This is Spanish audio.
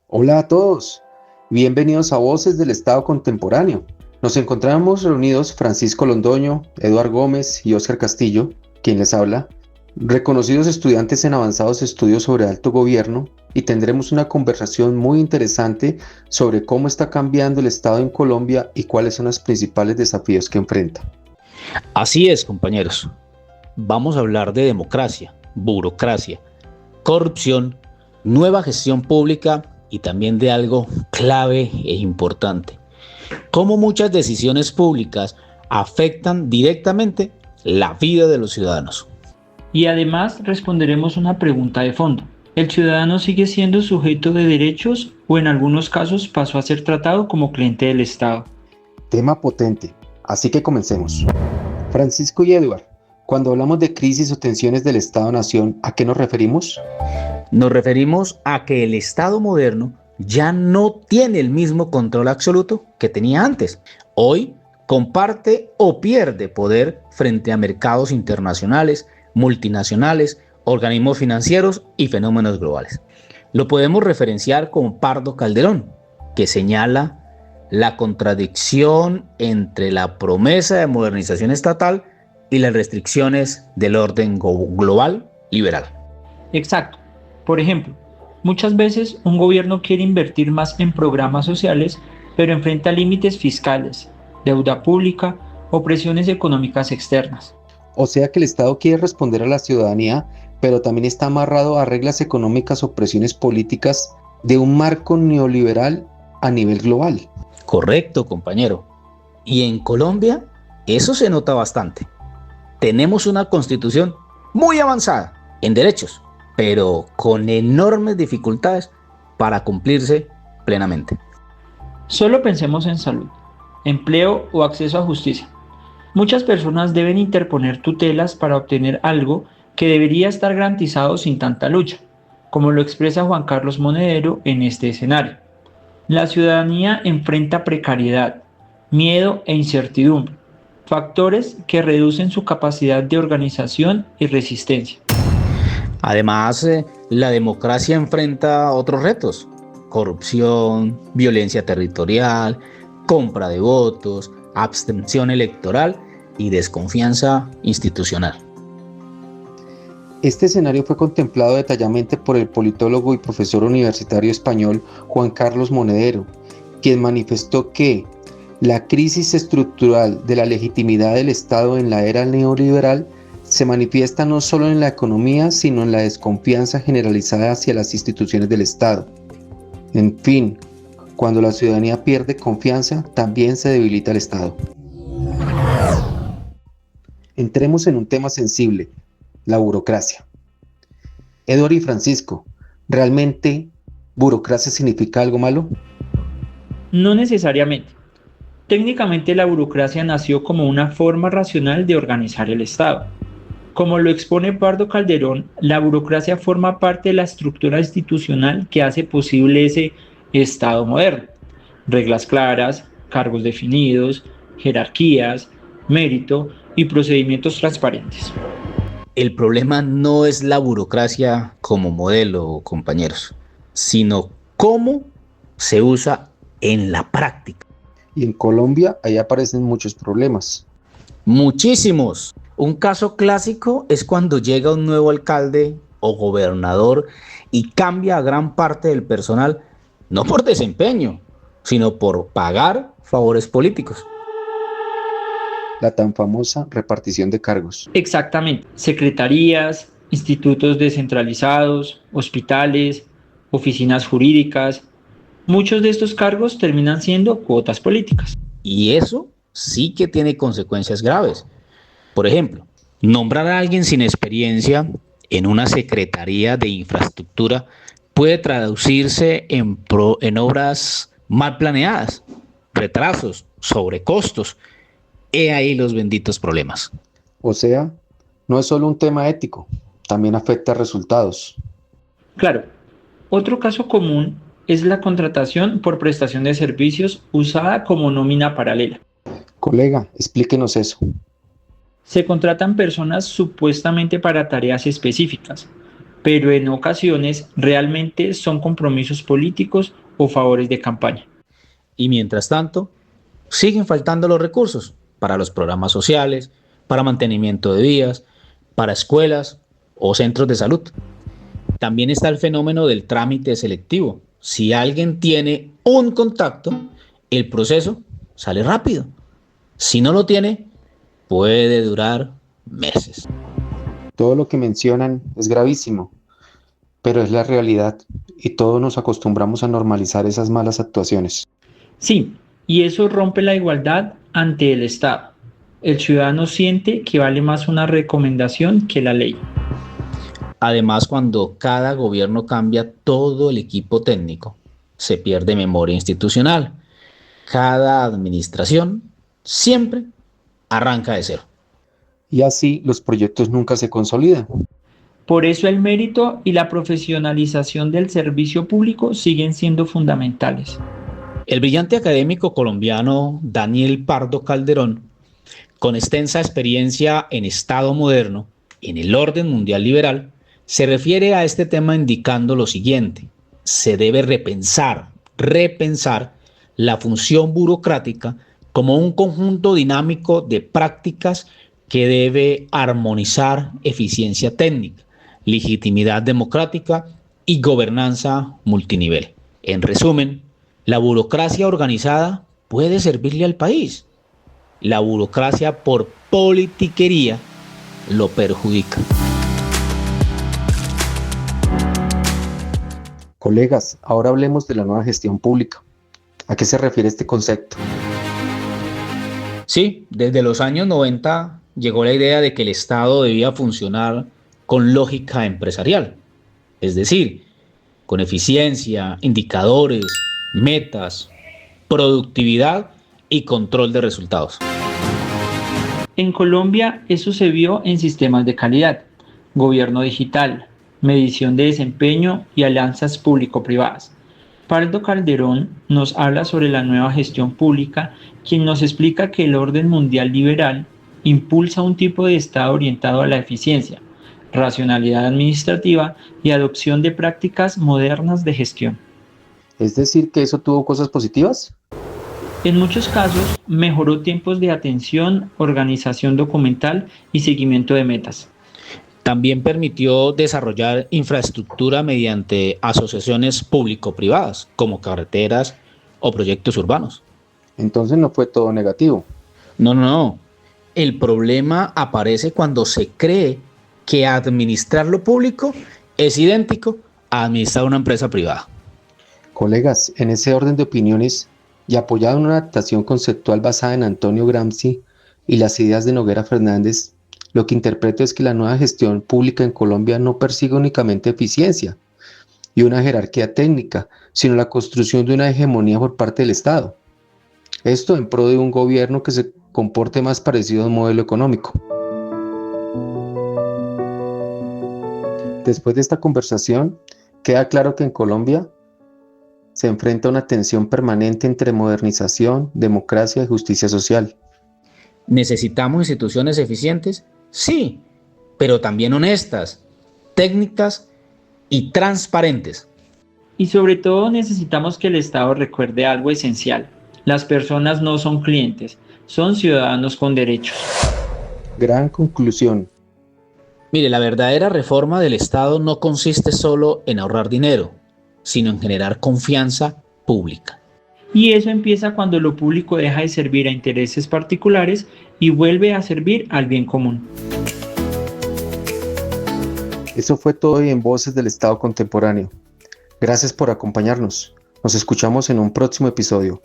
Hola a todos, bienvenidos a Voces del Estado Contemporáneo. Nos encontramos reunidos Francisco Londoño, Eduard Gómez y Óscar Castillo, quien les habla, reconocidos estudiantes en avanzados estudios sobre alto gobierno, y tendremos una conversación muy interesante sobre cómo está cambiando el Estado en Colombia y cuáles son los principales desafíos que enfrenta. Así es, compañeros. Vamos a hablar de democracia, burocracia, corrupción, nueva gestión pública y también de algo clave e importante: cómo muchas decisiones públicas afectan directamente la vida de los ciudadanos. Y además responderemos una pregunta de fondo. ¿El ciudadano sigue siendo sujeto de derechos o en algunos casos pasó a ser tratado como cliente del Estado? Tema potente, así que comencemos. Francisco y Eduard, cuando hablamos de crisis o tensiones del Estado-Nación, ¿a qué nos referimos? Nos referimos a que el Estado moderno ya no tiene el mismo control absoluto que tenía antes. Hoy comparte o pierde poder frente a mercados internacionales, multinacionales, organismos financieros y fenómenos globales. Lo podemos referenciar con Pardo Calderón, que señala la contradicción entre la promesa de modernización estatal y las restricciones del orden global liberal. Exacto. Por ejemplo, muchas veces un gobierno quiere invertir más en programas sociales, pero enfrenta límites fiscales, deuda pública o presiones económicas externas. O sea que el Estado quiere responder a la ciudadanía, pero también está amarrado a reglas económicas o presiones políticas de un marco neoliberal a nivel global. Correcto, compañero. Y en Colombia eso se nota bastante. Tenemos una constitución muy avanzada en derechos, pero con enormes dificultades para cumplirse plenamente. Solo pensemos en salud, empleo o acceso a justicia. Muchas personas deben interponer tutelas para obtener algo que debería estar garantizado sin tanta lucha, como lo expresa Juan Carlos Monedero en este escenario. La ciudadanía enfrenta precariedad, miedo e incertidumbre, factores que reducen su capacidad de organización y resistencia. Además, la democracia enfrenta otros retos: corrupción, violencia territorial, compra de votos, abstención electoral y desconfianza institucional. Este escenario fue contemplado detalladamente por el politólogo y profesor universitario español Juan Carlos Monedero, quien manifestó que la crisis estructural de la legitimidad del Estado en la era neoliberal se manifiesta no solo en la economía, sino en la desconfianza generalizada hacia las instituciones del Estado. En fin, cuando la ciudadanía pierde confianza, también se debilita el Estado. Entremos en un tema sensible: la burocracia. Eduard y Francisco, ¿realmente burocracia significa algo malo? No necesariamente. Técnicamente la burocracia nació como una forma racional de organizar el Estado. Como lo expone Pardo Calderón, la burocracia forma parte de la estructura institucional que hace posible ese Estado moderno. Reglas claras, cargos definidos, jerarquías, mérito y procedimientos transparentes. El problema no es la burocracia como modelo, compañeros, sino cómo se usa en la práctica. Y en Colombia, ahí aparecen muchos problemas. Muchísimos. Un caso clásico es cuando llega un nuevo alcalde o gobernador y cambia a gran parte del personal, no por desempeño, sino por pagar favores políticos. La tan famosa repartición de cargos. Exactamente. Secretarías, institutos descentralizados, hospitales, oficinas jurídicas. Muchos de estos cargos terminan siendo cuotas políticas. Y eso sí que tiene consecuencias graves. Por ejemplo, nombrar a alguien sin experiencia en una secretaría de infraestructura puede traducirse en obras mal planeadas, retrasos, sobrecostos. He ahí los benditos problemas. O sea, no es solo un tema ético, también afecta a resultados. Claro, otro caso común es la contratación por prestación de servicios usada como nómina paralela. Colega, explíquenos eso. Se contratan personas supuestamente para tareas específicas, pero en ocasiones realmente son compromisos políticos o favores de campaña. Y mientras tanto, siguen faltando los recursos para los programas sociales, para mantenimiento de vías, para escuelas o centros de salud. También está el fenómeno del trámite selectivo. Si alguien tiene un contacto, el proceso sale rápido. Si no lo tiene, puede durar meses. Todo lo que mencionan es gravísimo, pero es la realidad y todos nos acostumbramos a normalizar esas malas actuaciones. Sí, y eso rompe la igualdad ante el Estado. El ciudadano siente que vale más una recomendación que la ley. Además, cuando cada gobierno cambia todo el equipo técnico, se pierde memoria institucional. Cada administración siempre arranca de cero. Y así los proyectos nunca se consolidan. Por eso el mérito y la profesionalización del servicio público siguen siendo fundamentales. El brillante académico colombiano Daniel Pardo Calderón, con extensa experiencia en Estado moderno, en el orden mundial liberal, se refiere a este tema indicando lo siguiente: se debe repensar la función burocrática como un conjunto dinámico de prácticas que debe armonizar eficiencia técnica, legitimidad democrática y gobernanza multinivel. En resumen, la burocracia organizada puede servirle al país. La burocracia por politiquería lo perjudica. Colegas, ahora hablemos de la nueva gestión pública. ¿A qué se refiere este concepto? Sí, desde los años 90 llegó la idea de que el Estado debía funcionar con lógica empresarial, es decir, con eficiencia, indicadores, metas, productividad y control de resultados. En Colombia eso se vio en sistemas de calidad, gobierno digital, medición de desempeño y alianzas público-privadas. Pardo Calderón nos habla sobre la nueva gestión pública, quien nos explica que el orden mundial liberal impulsa un tipo de Estado orientado a la eficiencia, racionalidad administrativa y adopción de prácticas modernas de gestión. ¿Es decir que eso tuvo cosas positivas? En muchos casos, mejoró tiempos de atención, organización documental y seguimiento de metas. También permitió desarrollar infraestructura mediante asociaciones público-privadas, como carreteras o proyectos urbanos. Entonces no fue todo negativo. No. El problema aparece cuando se cree que administrar lo público es idéntico a administrar una empresa privada. Colegas, en ese orden de opiniones y apoyado en una adaptación conceptual basada en Antonio Gramsci y las ideas de Noguera Fernández, lo que interpreto es que la nueva gestión pública en Colombia no persigue únicamente eficiencia y una jerarquía técnica, sino la construcción de una hegemonía por parte del Estado. Esto en pro de un gobierno que se comporte más parecido a un modelo económico. Después de esta conversación, queda claro que en Colombia se enfrenta a una tensión permanente entre modernización, democracia y justicia social. ¿Necesitamos instituciones eficientes? Sí, pero también honestas, técnicas y transparentes. Y sobre todo necesitamos que el Estado recuerde algo esencial. Las personas no son clientes, son ciudadanos con derechos. Gran conclusión. Mire, la verdadera reforma del Estado no consiste solo en ahorrar dinero, sino en generar confianza pública. Y eso empieza cuando lo público deja de servir a intereses particulares y vuelve a servir al bien común. Eso fue todo hoy en Voces del Estado Contemporáneo. Gracias por acompañarnos. Nos escuchamos en un próximo episodio.